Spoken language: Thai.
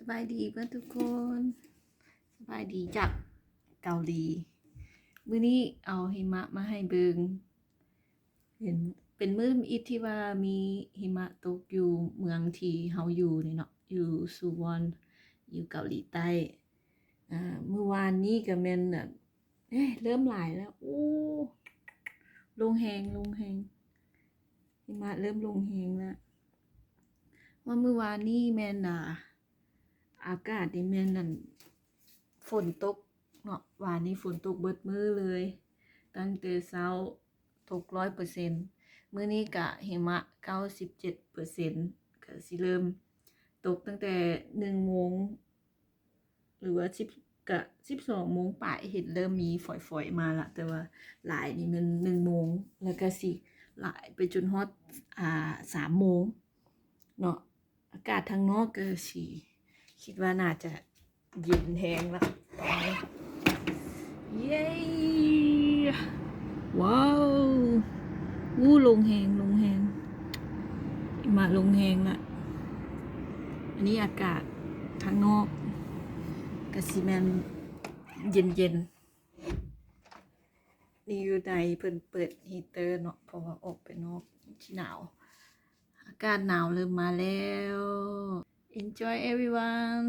บายดีเพื่อนทุกคนสบายดีจากเกาหลีมื้อนี้เอาหิมะมาให้เบิงเห็นเป็นมื้ออีที่ว่ามีหิมะตกอยู่เมืองที่เฮาอยู่นี่เนาะอยู่ซูวอนอยู่เกาหลีใต้เมื่อวานนี้ก็แม่นเริ่มหลายแล้วลงแฮงหิมะเริ่มลงแฮงแล้วว่าเมื่อวานนี้แม่นอากาศนี่แม่นนั่นฝนตกเนาะวานนี้ฝนตกเบิดมื้อเลยตั้งแต่เช้าตก100%มื้อนี้ก็หิมะ97%ก็สิเริ่มตกตั้งแต่1โมงหรือว่า10ก็12โมงปลายเห็นเริ่มมีฝอยๆมาละแต่ว่าหลายนี่มัน1โมงแล้วก็สิหลายไปจนฮอด3โมงเนาะอากาศทางนอกก็สิคิดว่าน่าจะเย็นแฮงละเย้ว้าวลงแฮงมาลงแฮงละอันนี้อากาศทางนอกก็สิแม่นเย็นนี่อยู่ในเพิ่นเปิดฮีเตอร์เนาะเพราะว่าออกไปนอกที่หนาวอากาศหนาวเริ่มมาแล้ว Enjoy everyone